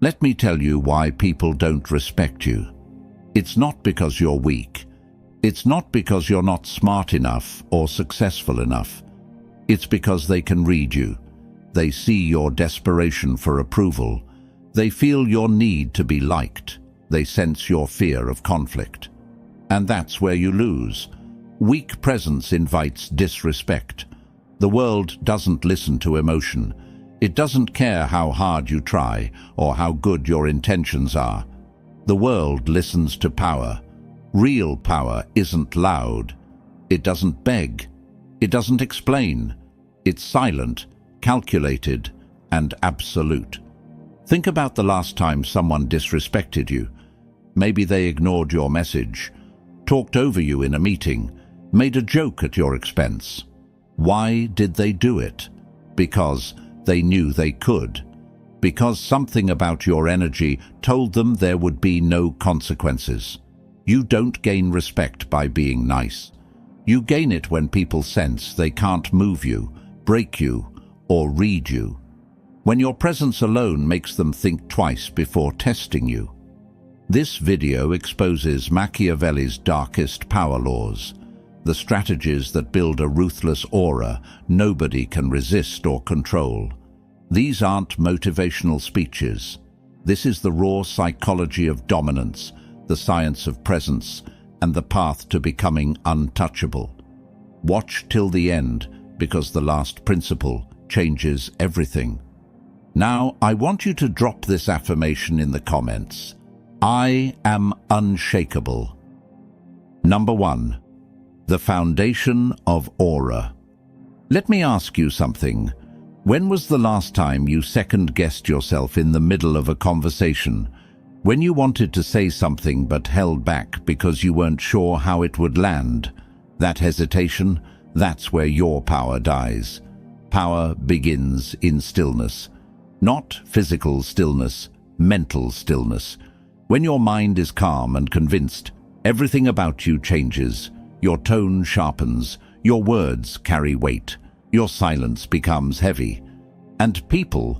Let me tell you why people don't respect you. It's not because you're weak. It's not because you're not smart enough or successful enough. It's because they can read you. They see your desperation for approval. They feel your need to be liked. They sense your fear of conflict. And that's where you lose. Weak presence invites disrespect. The world doesn't listen to emotion. It doesn't care how hard you try or how good your intentions are. The world listens to power. Real power isn't loud. It doesn't beg. It doesn't explain. It's silent, calculated, and absolute. Think about the last time someone disrespected you. Maybe they ignored your message, talked over you in a meeting, made a joke at your expense. Why did they do it? Because they knew they could. Because something about your energy told them there would be no consequences. You don't gain respect by being nice. You gain it when people sense they can't move you, break you, or read you. When your presence alone makes them think twice before testing you. This video exposes Machiavelli's darkest power laws, the strategies that build a ruthless aura nobody can resist or control. These aren't motivational speeches. This is the raw psychology of dominance, the science of presence, and the path to becoming untouchable. Watch till the end, because the last principle changes everything. Now, I want you to drop this affirmation in the comments. I am unshakable. Number 1. The foundation of aura. Let me ask you something. When was the last time you second-guessed yourself in the middle of a conversation? When you wanted to say something but held back because you weren't sure how it would land? That hesitation, that's where your power dies. Power begins in stillness. Not physical stillness, mental stillness. When your mind is calm and convinced, everything about you changes. Your tone sharpens, your words carry weight, your silence becomes heavy. And people,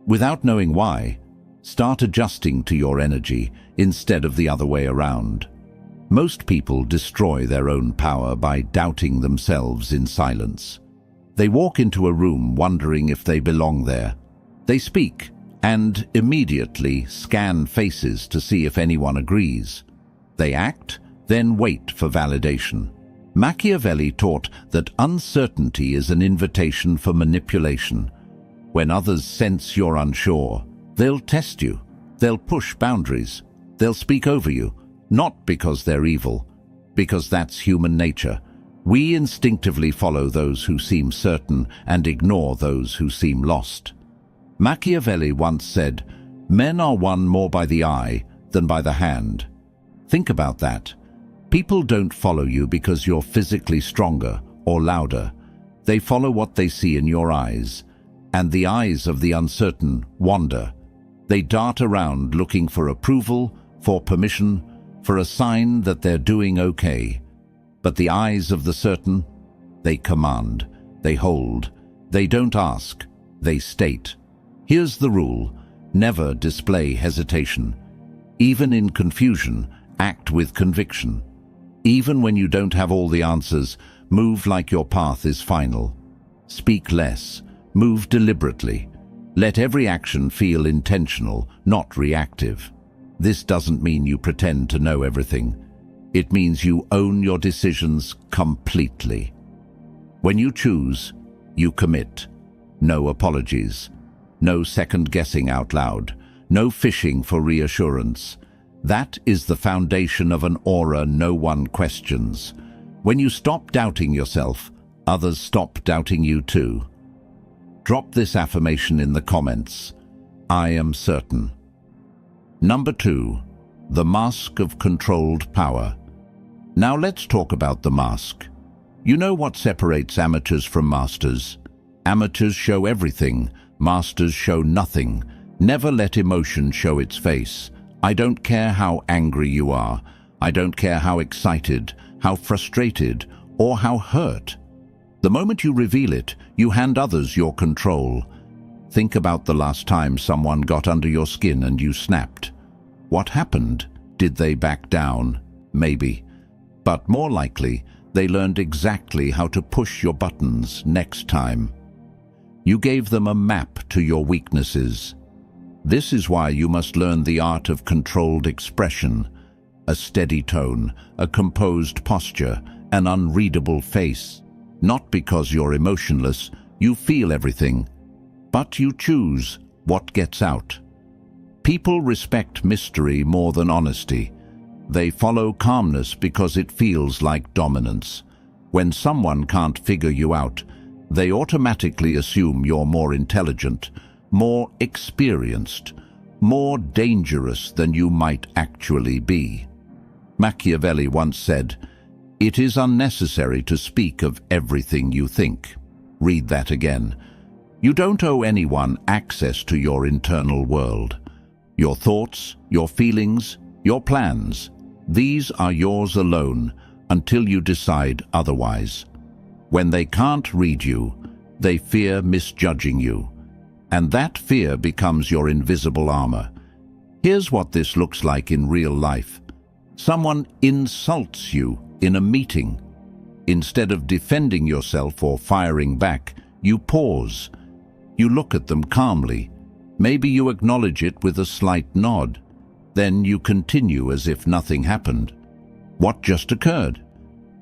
without knowing why, start adjusting to your energy instead of the other way around. Most people destroy their own power by doubting themselves in silence. They walk into a room wondering if they belong there. They speak and immediately scan faces to see if anyone agrees. They act, then wait for validation. Machiavelli taught that uncertainty is an invitation for manipulation. When others sense you're unsure, they'll test you. They'll push boundaries. They'll speak over you, not because they're evil, because that's human nature. We instinctively follow those who seem certain and ignore those who seem lost. Machiavelli once said, "Men are won more by the eye than by the hand." Think about that. People don't follow you because you're physically stronger or louder. They follow what they see in your eyes, and the eyes of the uncertain wander. They dart around looking for approval, for permission, for a sign that they're doing okay. But the eyes of the certain, they command, they hold, they don't ask, they state. Here's the rule: never display hesitation. Even in confusion, act with conviction. Even when you don't have all the answers, move like your path is final. Speak less, move deliberately. Let every action feel intentional, not reactive. This doesn't mean you pretend to know everything. It means you own your decisions completely. When you choose, you commit. No apologies. No second-guessing out loud. No fishing for reassurance. That is the foundation of an aura no one questions. When you stop doubting yourself, others stop doubting you too. Drop this affirmation in the comments. I am certain. Number 2. The mask of controlled power. Now let's talk about the mask. You know what separates amateurs from masters? Amateurs show everything. Masters show nothing. Never let emotion show its face. I don't care how angry you are. I don't care how excited, how frustrated, or how hurt. The moment you reveal it, you hand others your control. Think about the last time someone got under your skin and you snapped. What happened? Did they back down? Maybe. But more likely, they learned exactly how to push your buttons next time. You gave them a map to your weaknesses. This is why you must learn the art of controlled expression, a steady tone, a composed posture, an unreadable face. Not because you're emotionless, you feel everything, but you choose what gets out. People respect mystery more than honesty. They follow calmness because it feels like dominance. When someone can't figure you out, they automatically assume you're more intelligent, more experienced, more dangerous than you might actually be. Machiavelli once said, "It is unnecessary to speak of everything you think." Read that again. You don't owe anyone access to your internal world. Your thoughts, your feelings, your plans, these are yours alone until you decide otherwise. When they can't read you, they fear misjudging you. And that fear becomes your invisible armor. Here's what this looks like in real life. Someone insults you in a meeting. Instead of defending yourself or firing back, you pause. You look at them calmly. Maybe you acknowledge it with a slight nod. Then you continue as if nothing happened. What just occurred?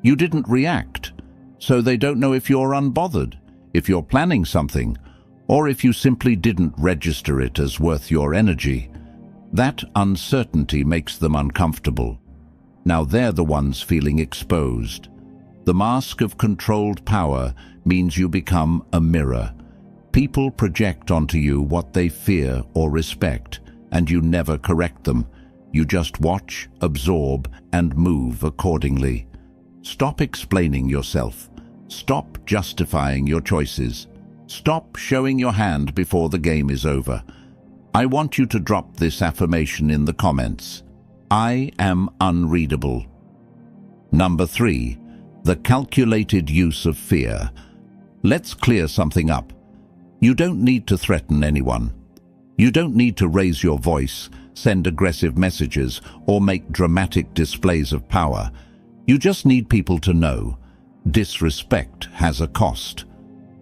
You didn't react. So they don't know if you're unbothered, if you're planning something, or if you simply didn't register it as worth your energy. That uncertainty makes them uncomfortable. Now they're the ones feeling exposed. The mask of controlled power means you become a mirror. People project onto you what they fear or respect, and you never correct them. You just watch, absorb, and move accordingly. Stop explaining yourself. Stop justifying your choices. Stop showing your hand before the game is over. I want you to drop this affirmation in the comments. I am unreadable. Number 3. The calculated use of fear. Let's clear something up. You don't need to threaten anyone. You don't need to raise your voice, send aggressive messages, or make dramatic displays of power. You just need people to know. Disrespect has a cost.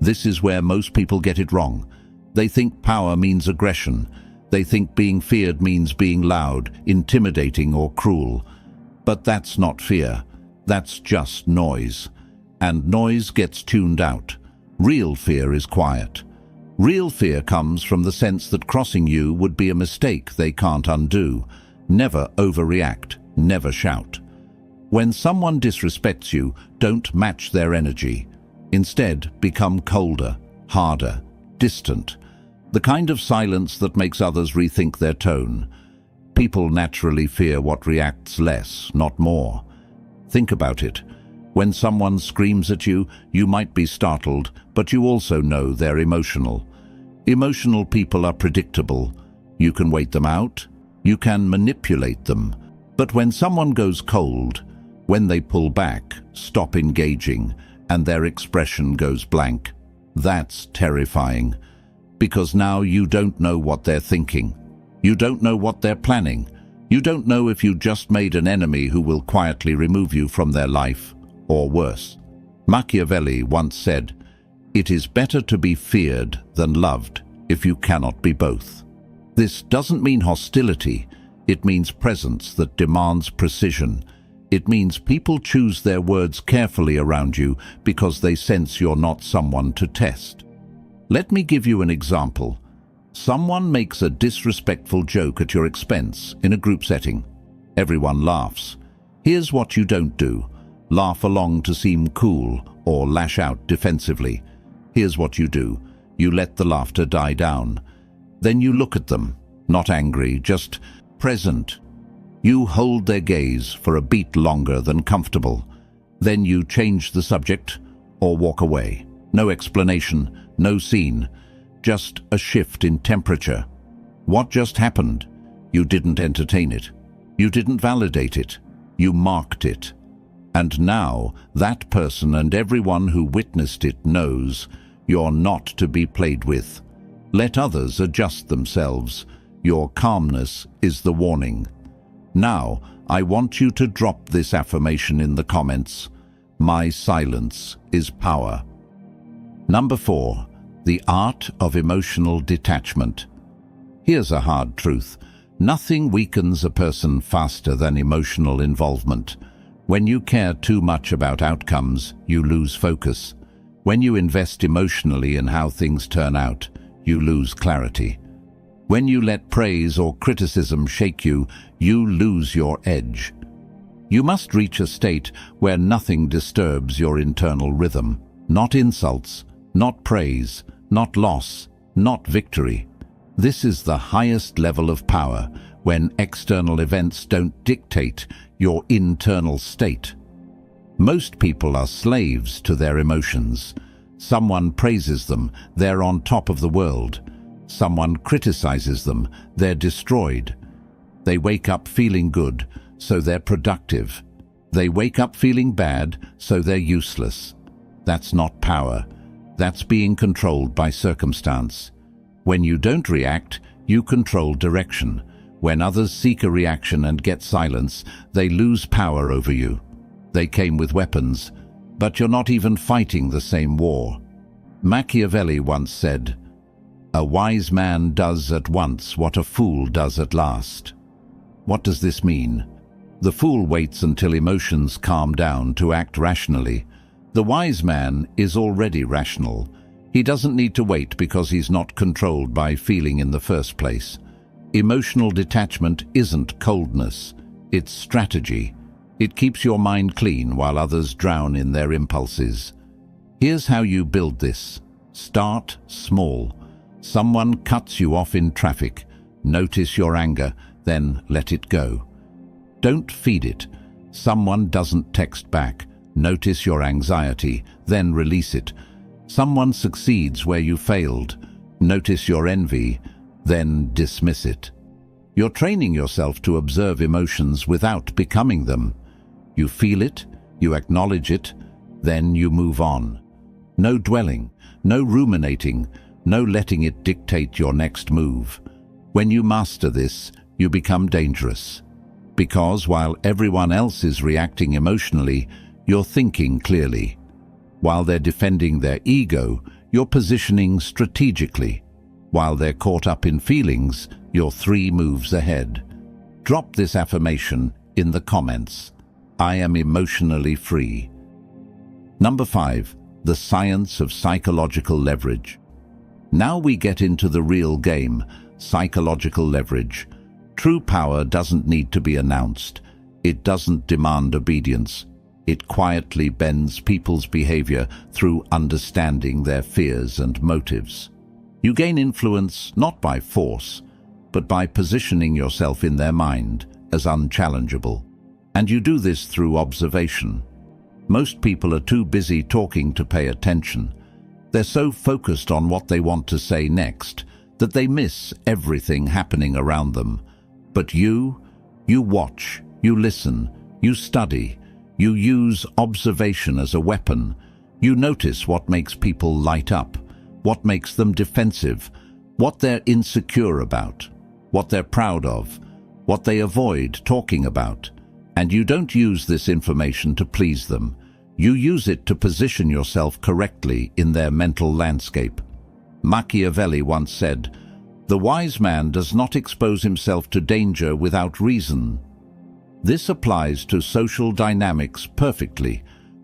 This is where most people get it wrong. They think power means aggression. They think being feared means being loud, intimidating, or cruel. But that's not fear. That's just noise. And noise gets tuned out. Real fear is quiet. Real fear comes from the sense that crossing you would be a mistake they can't undo. Never overreact, never shout. When someone disrespects you, don't match their energy. Instead, become colder, harder, distant. The kind of silence that makes others rethink their tone. People naturally fear what reacts less, not more. Think about it. When someone screams at you, you might be startled, but you also know they're emotional. Emotional people are predictable. You can wait them out. You can manipulate them. But when someone goes cold, when they pull back, stop engaging, and their expression goes blank, that's terrifying. Because now you don't know what they're thinking. You don't know what they're planning. You don't know if you just made an enemy who will quietly remove you from their life, or worse. Machiavelli once said, "It is better to be feared than loved if you cannot be both." This doesn't mean hostility. It means presence that demands precision. It means people choose their words carefully around you because they sense you're not someone to test. Let me give you an example. Someone makes a disrespectful joke at your expense in a group setting. Everyone laughs. Here's what you don't do. Laugh along to seem cool or lash out defensively. Here's what you do. You let the laughter die down. Then you look at them, not angry, just present. You hold their gaze for a beat longer than comfortable. Then you change the subject or walk away. No explanation, no scene, just a shift in temperature. What just happened? You didn't entertain it. You didn't validate it. You marked it. And now that person and everyone who witnessed it knows you're not to be played with. Let others adjust themselves. Your calmness is the warning. Now, I want you to drop this affirmation in the comments. My silence is power. Number 4. The art of emotional detachment. Here's a hard truth. Nothing weakens a person faster than emotional involvement. When you care too much about outcomes, you lose focus. When you invest emotionally in how things turn out, you lose clarity. When you let praise or criticism shake you, you lose your edge. You must reach a state where nothing disturbs your internal rhythm. Not insults, not praise, not loss, not victory. This is the highest level of power, when external events don't dictate your internal state. Most people are slaves to their emotions. Someone praises them, they're on top of the world. Someone criticizes them, they're destroyed. They wake up feeling good, so they're productive. They wake up feeling bad, so they're useless. That's not power. That's being controlled by circumstance. When you don't react, you control direction. When others seek a reaction and get silence, they lose power over you. They came with weapons, but you're not even fighting the same war. Machiavelli once said, "A wise man does at once what a fool does at last." What does this mean? The fool waits until emotions calm down to act rationally. The wise man is already rational. He doesn't need to wait because he's not controlled by feeling in the first place. Emotional detachment isn't coldness, it's strategy. It keeps your mind clean while others drown in their impulses. Here's how you build this. Start small. Someone cuts you off in traffic. Notice your anger, then let it go. Don't feed it. Someone doesn't text back. Notice your anxiety, then release it. Someone succeeds where you failed. Notice your envy, then dismiss it. You're training yourself to observe emotions without becoming them. You feel it, you acknowledge it, then you move on. No dwelling, no ruminating, no letting it dictate your next move. When you master this, you become dangerous. Because while everyone else is reacting emotionally, you're thinking clearly. While they're defending their ego, you're positioning strategically. While they're caught up in feelings, you're 3 moves ahead. Drop this affirmation in the comments. I am emotionally free. Number 5. The science of psychological leverage. Now we get into the real game, psychological leverage. True power doesn't need to be announced. It doesn't demand obedience. It quietly bends people's behavior through understanding their fears and motives. You gain influence not by force, but by positioning yourself in their mind as unchallengeable. And you do this through observation. Most people are too busy talking to pay attention. They're so focused on what they want to say next that they miss everything happening around them. But you watch, you listen, you study, you use observation as a weapon. You notice what makes people light up, what makes them defensive, what they're insecure about, what they're proud of, what they avoid talking about. And you don't use this information to please them. You use it to position yourself correctly in their mental landscape. Machiavelli once said, "The wise man does not expose himself to danger without reason." This applies to social dynamics perfectly.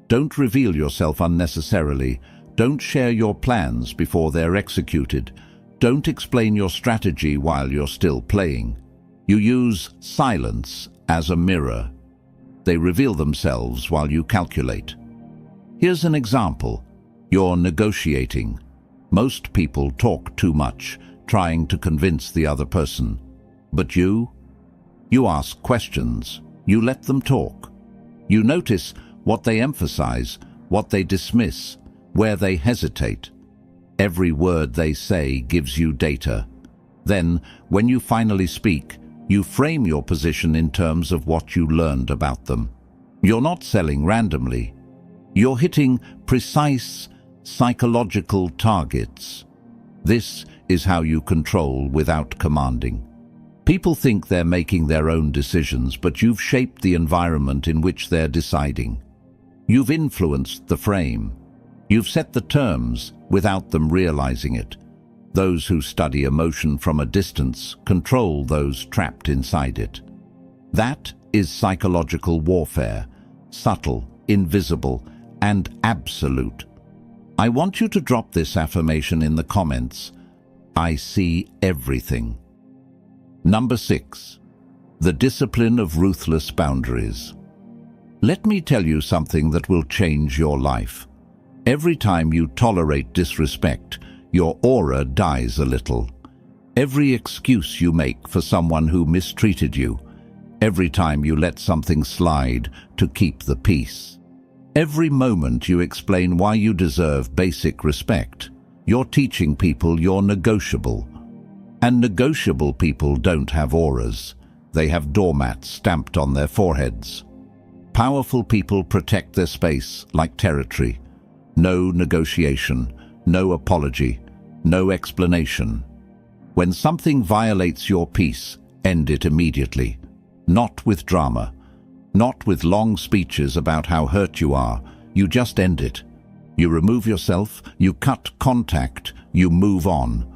Don't reveal yourself unnecessarily. Don't share your plans before they're executed. Don't explain your strategy while you're still playing. You use silence as a mirror. They reveal themselves while you calculate. Here's an example. You're negotiating. Most people talk too much, trying to convince the other person. But you ask questions. You let them talk. You notice what they emphasize, what they dismiss, where they hesitate. Every word they say gives you data. Then, when you finally speak, you frame your position in terms of what you learned about them. You're not selling randomly. You're hitting precise psychological targets. This is how you control without commanding. People think they're making their own decisions, but you've shaped the environment in which they're deciding. You've influenced the frame. You've set the terms without them realizing it. Those who study emotion from a distance control those trapped inside it. That is psychological warfare, subtle, invisible, and absolute. I want you to drop this affirmation in the comments. I see everything. Number 6. The discipline of ruthless boundaries. Let me tell you something that will change your life. Every time you tolerate disrespect, your aura dies a little. Every excuse you make for someone who mistreated you, every time you let something slide to keep the peace, every moment you explain why you deserve basic respect, you're teaching people you're negotiable. And negotiable people don't have auras. They have doormats stamped on their foreheads. Powerful people protect their space like territory. No negotiation, no apology, no explanation. When something violates your peace, end it immediately. Not with drama, not with long speeches about how hurt you are. You just end it. You remove yourself, you cut contact, you move on.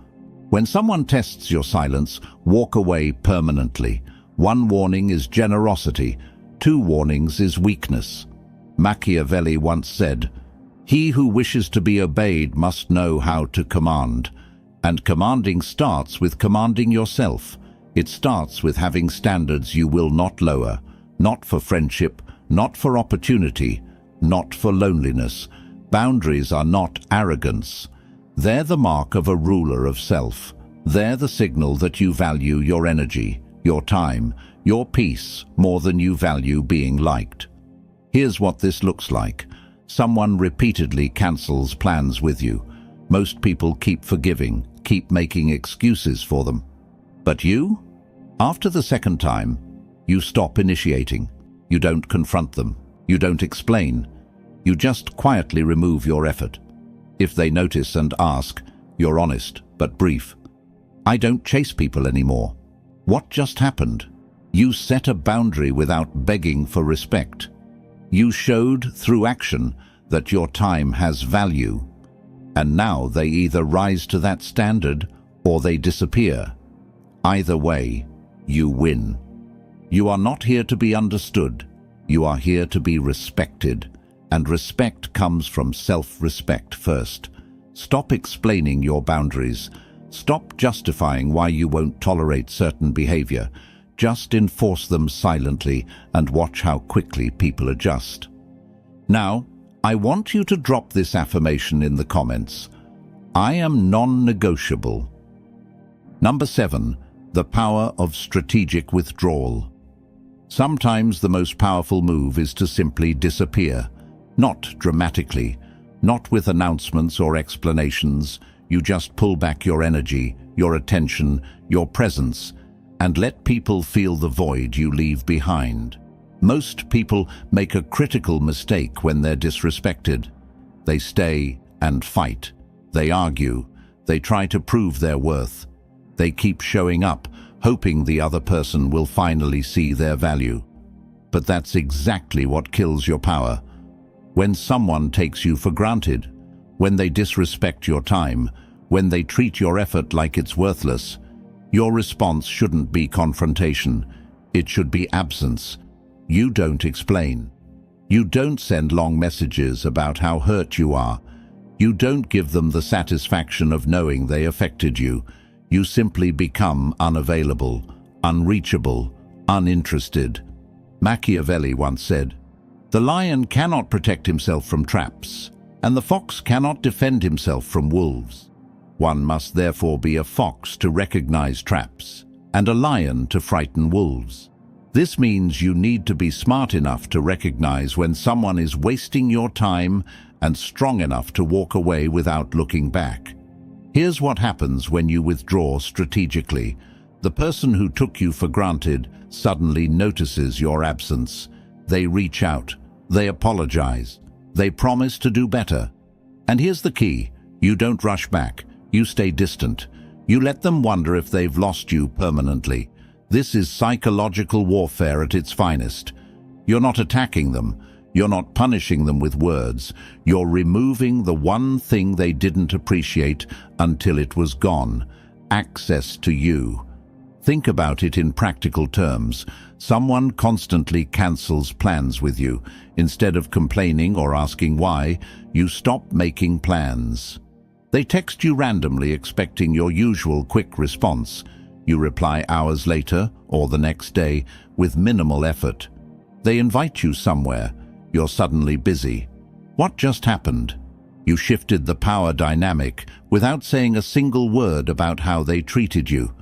When someone tests your silence, walk away permanently. 1 warning is generosity, 2 warnings is weakness. Machiavelli once said, "He who wishes to be obeyed must know how to command." And commanding starts with commanding yourself. It starts with having standards you will not lower, not for friendship, not for opportunity, not for loneliness. Boundaries are not arrogance. They're the mark of a ruler of self. They're the signal that you value your energy, your time, your peace more than you value being liked. Here's what this looks like. Someone repeatedly cancels plans with you. Most people keep forgiving, keep making excuses for them. But you? After the second time, you stop initiating. You don't confront them. You don't explain. You just quietly remove your effort. If they notice and ask, you're honest but brief. I don't chase people anymore. What just happened? You set a boundary without begging for respect. You showed through action that your time has value. And now they either rise to that standard or they disappear. Either way, you win. You are not here to be understood. You are here to be respected. And respect comes from self-respect first. Stop explaining your boundaries. Stop justifying why you won't tolerate certain behavior. Just enforce them silently and watch how quickly people adjust. Now, I want you to drop this affirmation in the comments. I am non-negotiable. Number 7. The power of strategic withdrawal. Sometimes the most powerful move is to simply disappear. Not dramatically, not with announcements or explanations. You just pull back your energy, your attention, your presence, and let people feel the void you leave behind. Most people make a critical mistake when they're disrespected. They stay and fight. They argue. They try to prove their worth. They keep showing up, hoping the other person will finally see their value. But that's exactly what kills your power. When someone takes you for granted, when they disrespect your time, when they treat your effort like it's worthless, your response shouldn't be confrontation. It should be absence. You don't explain. You don't send long messages about how hurt you are. You don't give them the satisfaction of knowing they affected you. You simply become unavailable, unreachable, uninterested. Machiavelli once said, "The lion cannot protect himself from traps, and the fox cannot defend himself from wolves. One must therefore be a fox to recognize traps, and a lion to frighten wolves." This means you need to be smart enough to recognize when someone is wasting your time and strong enough to walk away without looking back. Here's what happens when you withdraw strategically. The person who took you for granted suddenly notices your absence. They reach out. They apologize. They promise to do better. And here's the key. You don't rush back. You stay distant. You let them wonder if they've lost you permanently. This is psychological warfare at its finest. You're not attacking them. You're not punishing them with words. You're removing the one thing they didn't appreciate until it was gone: access to you. Think about it in practical terms. Someone constantly cancels plans with you. Instead of complaining or asking why, you stop making plans. They text you randomly expecting your usual quick response. You reply hours later or the next day with minimal effort. They invite you somewhere. You're suddenly busy. What just happened? You shifted the power dynamic without saying a single word about how they treated you.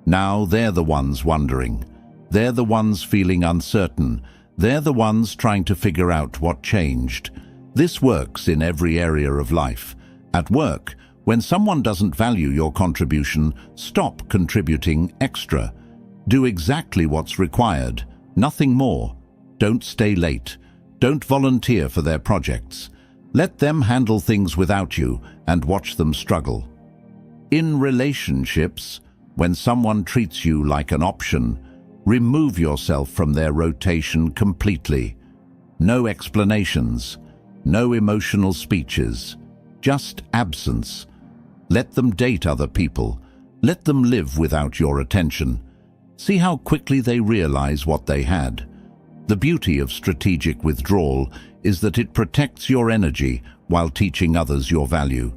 Now they're the ones wondering. They're the ones feeling uncertain. They're the ones trying to figure out what changed. This works in every area of life. At work, when someone doesn't value your contribution, stop contributing extra. Do exactly what's required, nothing more. Don't stay late. Don't volunteer for their projects. Let them handle things without you and watch them struggle. In relationships, when someone treats you like an option, remove yourself from their rotation completely. No explanations, no emotional speeches, just absence. Let them date other people. Let them live without your attention. See how quickly they realize what they had. The beauty of strategic withdrawal is that it protects your energy while teaching others your value.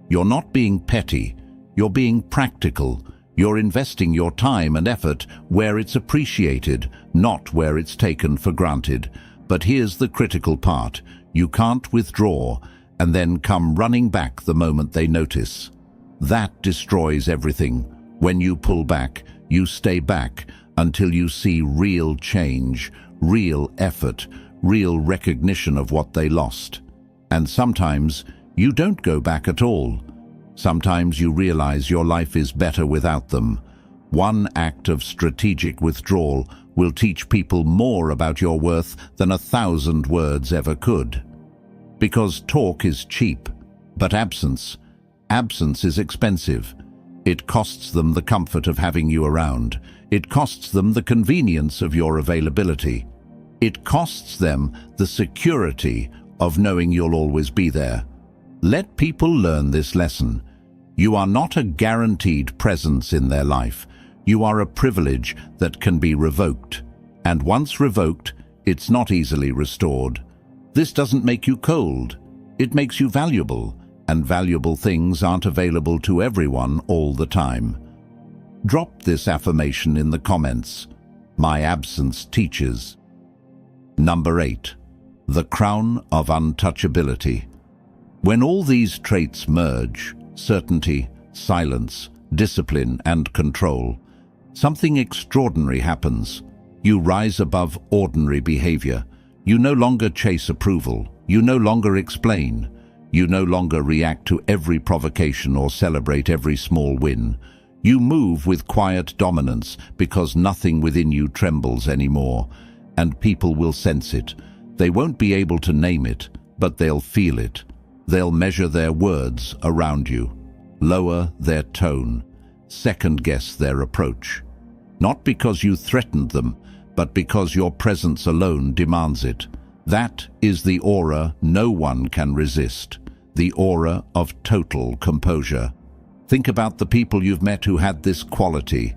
You're not being petty, you're being practical. You're investing your time and effort where it's appreciated, not where it's taken for granted. But here's the critical part. You can't withdraw and then come running back the moment they notice. That destroys everything. When you pull back, you stay back until you see real change, real effort, real recognition of what they lost. And sometimes you don't go back at all. Sometimes you realize your life is better without them. One act of strategic withdrawal will teach people more about your worth than 1,000 words ever could. Because talk is cheap, but absence is expensive. It costs them the comfort of having you around. It costs them the convenience of your availability. It costs them the security of knowing you'll always be there. Let people learn this lesson. You are not a guaranteed presence in their life. You are a privilege that can be revoked. And once revoked, it's not easily restored. This doesn't make you cold. It makes you valuable, and valuable things aren't available to everyone all the time. Drop this affirmation in the comments. My absence teaches. Number 8. The crown of untouchability. When all these traits merge, certainty, silence, discipline, and control, something extraordinary happens. You rise above ordinary behavior. You no longer chase approval. You no longer explain. You no longer react to every provocation or celebrate every small win. You move with quiet dominance because nothing within you trembles anymore. And people will sense it. They won't be able to name it, but they'll feel it. They'll measure their words around you, lower their tone, second-guess their approach. Not because you threatened them, but because your presence alone demands it. That is the aura no one can resist, the aura of total composure. Think about the people you've met who had this quality.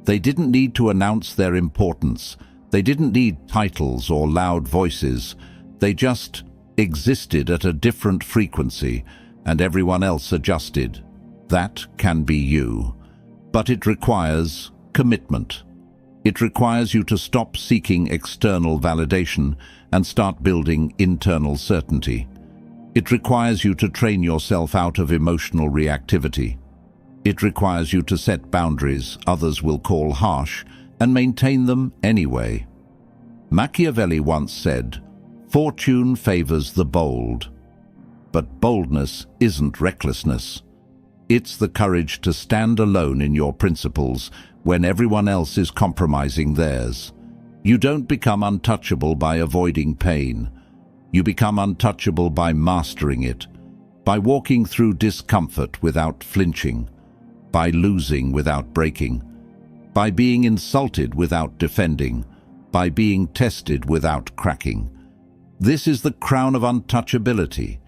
They didn't need to announce their importance. They didn't need titles or loud voices. They just existed at a different frequency, and everyone else adjusted. That can be you. But it requires commitment. It requires you to stop seeking external validation and start building internal certainty. It requires you to train yourself out of emotional reactivity. It requires you to set boundaries others will call harsh and maintain them anyway. Machiavelli once said, "Fortune favors the bold." But boldness isn't recklessness. It's the courage to stand alone in your principles when everyone else is compromising theirs. You don't become untouchable by avoiding pain. You become untouchable by mastering it, by walking through discomfort without flinching. by losing without breaking, by being insulted without defending, by being tested without cracking. This is the crown of untouchability,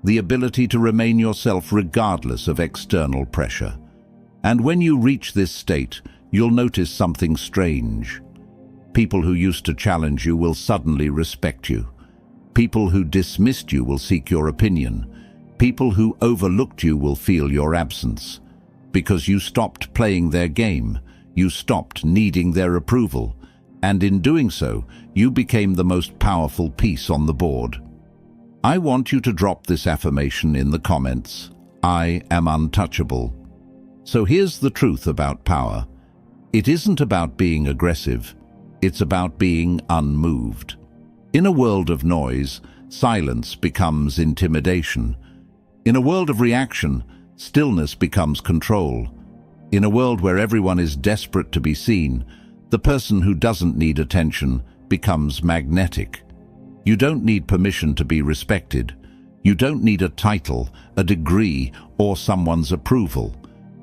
the ability to remain yourself regardless of external pressure. And when you reach this state, you'll notice something strange. People who used to challenge you will suddenly respect you. People who dismissed you will seek your opinion. People who overlooked you will feel your absence. Because you stopped playing their game, you stopped needing their approval, and in doing so, you became the most powerful piece on the board. I want you to drop this affirmation in the comments. I am untouchable. So here's the truth about power. It isn't about being aggressive. It's about being unmoved. In a world of noise, silence becomes intimidation. In a world of reaction, stillness becomes control. In a world where everyone is desperate to be seen, the person who doesn't need attention becomes magnetic. You don't need permission to be respected. You don't need a title, a degree, or someone's approval.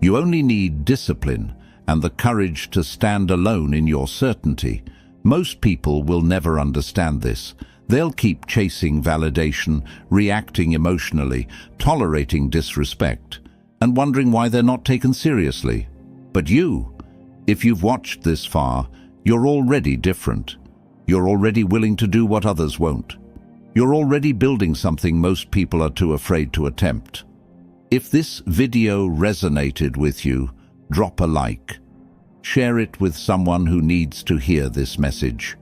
You only need discipline and the courage to stand alone in your certainty. Most people will never understand this. They'll keep chasing validation, reacting emotionally, tolerating disrespect, and wondering why they're not taken seriously. But you, if you've watched this far, you're already different. You're already willing to do what others won't. You're already building something most people are too afraid to attempt. If this video resonated with you, drop a like. Share it with someone who needs to hear this message.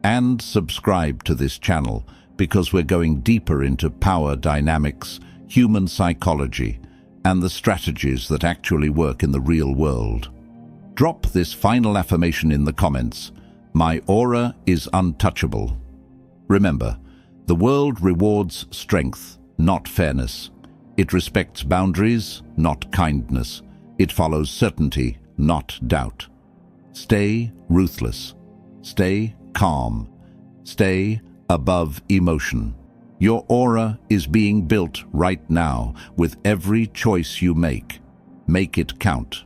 And subscribe to this channel, because we're going deeper into power dynamics, human psychology, and the strategies that actually work in the real world. Drop this final affirmation in the comments. My aura is untouchable. Remember, the world rewards strength, not fairness. It respects boundaries, not kindness. It follows certainty, not doubt. Stay ruthless. Stay calm. Stay above emotion. Your aura is being built right now with every choice you make. Make it count.